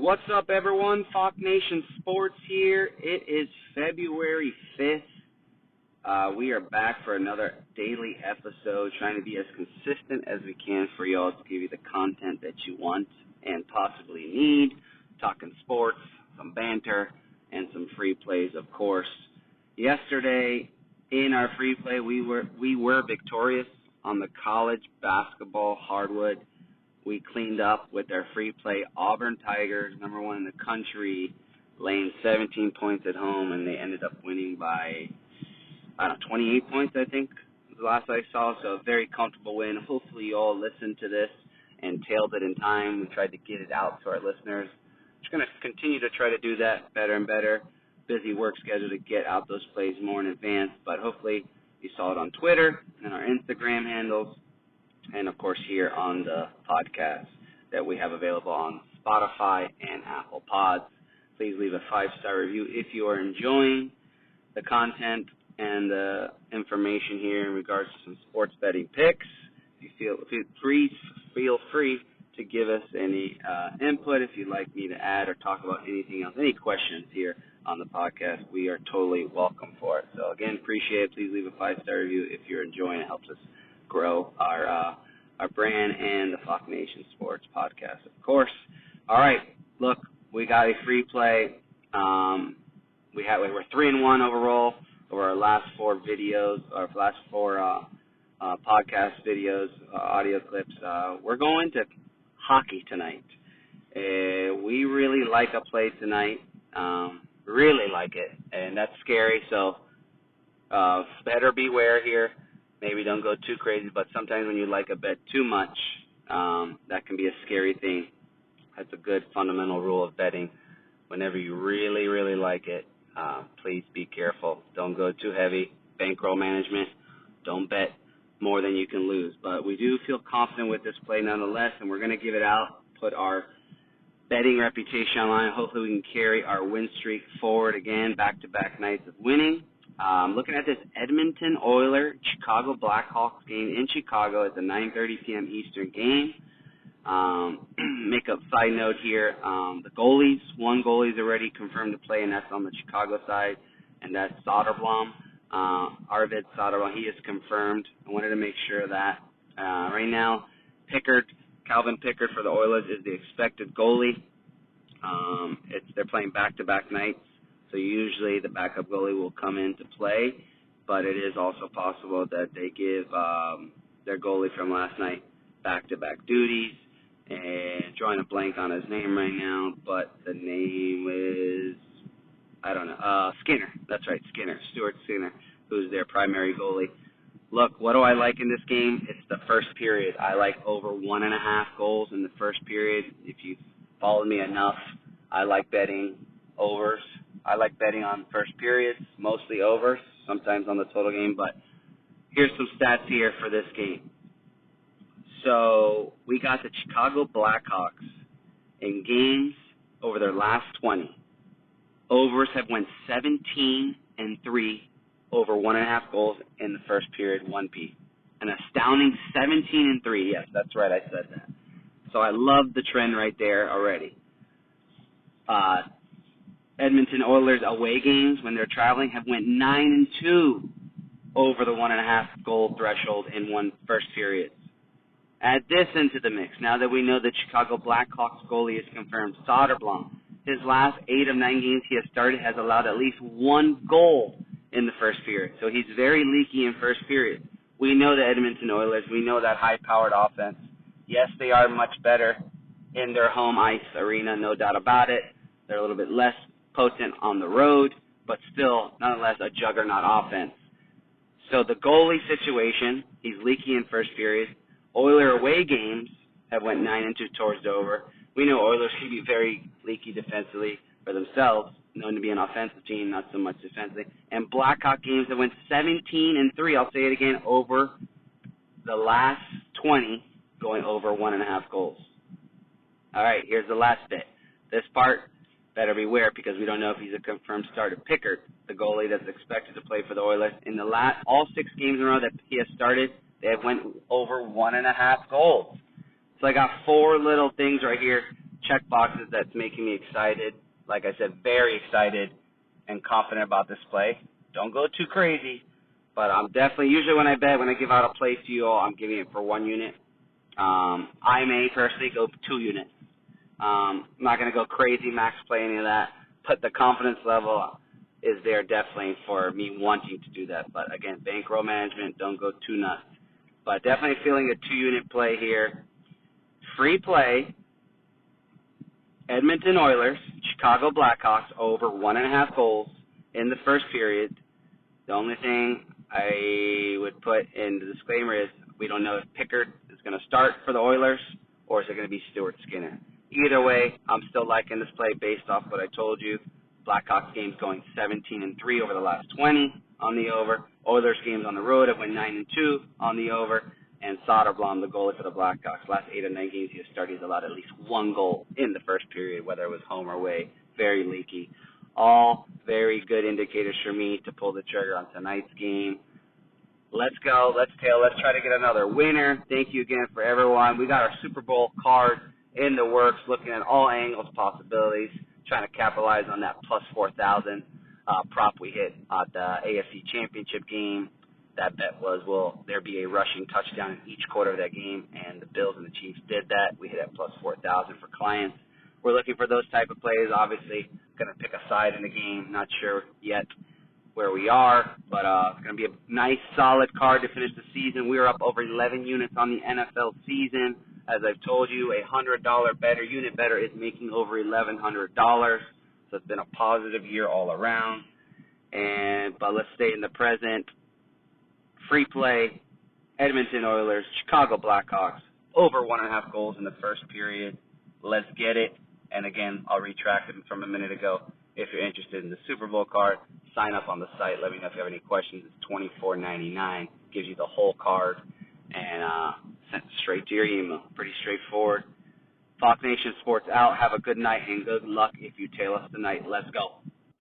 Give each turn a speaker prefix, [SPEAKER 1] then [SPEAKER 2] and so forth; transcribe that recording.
[SPEAKER 1] What's up, everyone? Fox Nation Sports here. It is February 5th. We are back for another daily episode, trying to be as consistent as we can for y'all to give you the content that you want and possibly need. Talking sports, some banter, and some free plays, of course. Yesterday, in our free play, we were victorious on the college basketball hardwood. We cleaned up with our free play. Auburn Tigers, number one in the country, laying 17 points at home, and they ended up winning by, 28 points, I think, the last I saw. So a very comfortable win. Hopefully you all listened to this and tailed it in time. We tried to get it out to our listeners. Just going to continue to try to do that better and better. Busy work schedule to get out those plays more in advance, but hopefully you saw it on Twitter and our Instagram handles, and, of course, here on the podcast that we have available on Spotify and Apple Pods. Please leave a 5-star review if you are enjoying the content and the information here in regards to some sports betting picks. Please feel free to give us any input if you'd like me to add or talk about anything else, any questions here on the podcast. We are totally welcome for it. So, again, appreciate it. Please leave a 5-star review if you're enjoying it. It helps us grow our brand and the Fox Nation Sports podcast, of course. All right, look, we got a free play. We're 3-1 overall over our last 4 videos, our last 4 podcast videos, audio clips. We're going to hockey tonight. We really like a play tonight, really like it, and that's scary. So better beware here. Maybe don't go too crazy, but sometimes when you like a bet too much, that can be a scary thing. That's a good fundamental rule of betting. Whenever you really, really like it, please be careful. Don't go too heavy. Bankroll management. Don't bet more than you can lose. But we do feel confident with this play nonetheless, and we're going to give it out, put our betting reputation online. Hopefully we can carry our win streak forward again, back-to-back nights of winning. Looking at this Edmonton Oilers-Chicago Blackhawks game in Chicago. It's a 9:30 p.m. Eastern game. Make a side note here. The goalies, one goalie's already confirmed to play, and that's on the Chicago side, and that's Soderblom. Arvid Soderblom, he is confirmed. I wanted to make sure of that. Right now, Calvin Pickard for the Oilers is the expected goalie. They're playing back-to-back nights. So usually the backup goalie will come into play, but it is also possible that they give their goalie from last night back-to-back duties. And drawing a blank on his name right now, but the name is, Skinner. That's right, Stuart Skinner, who's their primary goalie. Look, what do I like in this game? It's the first period. I like over 1.5 goals in the first period. If you followed me enough, I like betting overs. I like betting on first periods, mostly overs, sometimes on the total game, but here's some stats here for this game. So we got the Chicago Blackhawks in games over their last 20. Overs have went 17-3 over 1.5 goals in the first period, 1P. An astounding 17-3. Yes, that's right, I said that. So I love the trend right there already. Edmonton Oilers away games when they're traveling have went 9-2 over the 1.5 goal threshold in first period. Add this into the mix. Now that we know the Chicago Blackhawks goalie is confirmed, Soderblom, his last 8 of 9 games he has started has allowed at least 1 goal in the first period. So he's very leaky in first period. We know the Edmonton Oilers. We know that high-powered offense. Yes, they are much better in their home ice arena, no doubt about it. They're a little bit less potent on the road, but still, nonetheless, a juggernaut offense. So the goalie situation, he's leaky in first period. Oiler away games have went 9-2 towards the over. We know Oilers can be very leaky defensively for themselves, known to be an offensive team, not so much defensively. And Blackhawk games have went 17-3, I'll say it again, over the last 20, going over 1.5 goals. All right, here's the last bit. This part, better beware because we don't know if he's a confirmed starter. Pickard, the goalie that's expected to play for the Oilers, in the all 6 games in a row that he has started, they have went over 1.5 goals. So I got 4 little things right here check boxes that's making me excited. Like I said, very excited and confident about this play. Don't go too crazy, but I'm definitely, usually when I bet, when I give out a play to you all, I'm giving it for 1 unit. I may personally go 2 units. I'm not going to go crazy max play any of that, but the confidence level is there definitely for me wanting to do that. But again, bankroll management, don't go too nuts. But definitely feeling a 2-unit play here. Free play, Edmonton Oilers, Chicago Blackhawks over 1.5 goals in the first period. The only thing I would put in the disclaimer is we don't know if Pickard is going to start for the Oilers or is it going to be Stuart Skinner. Either way, I'm still liking this play based off what I told you. Blackhawks games going 17-3 over the last 20 on the over. Oilers games on the road have went 9-2 on the over. And Soderblom, the goalie for the Blackhawks, last 8 or 9 games he has started, he's allowed at least 1 goal in the first period, whether it was home or away. Very leaky. All very good indicators for me to pull the trigger on tonight's game. Let's go. Let's try to get another winner. Thank you again for everyone. We got our Super Bowl card in the works, looking at all angles, possibilities, trying to capitalize on that plus 4,000 prop we hit at the AFC Championship game. That bet was, will there be a rushing touchdown in each quarter of that game? And the Bills and the Chiefs did that. We hit at plus 4,000 for clients. We're looking for those type of plays. Obviously, going to pick a side in the game. Not sure yet where we are, but it's going to be a nice, solid card to finish the season. We are up over 11 units on the NFL season. As I've told you, a $100 better unit better is making over $1,100. So it's been a positive year all around. But let's stay in the present. Free play, Edmonton Oilers, Chicago Blackhawks, over 1.5 goals in the first period. Let's get it. And again, I'll retract it from a minute ago. If you're interested in the Super Bowl card, sign up on the site. Let me know if you have any questions. It's $24.99. Gives you the whole card and sent straight to your email. Pretty straightforward. Fox Nation Sports out. Have a good night and good luck if you tail us tonight. Let's go.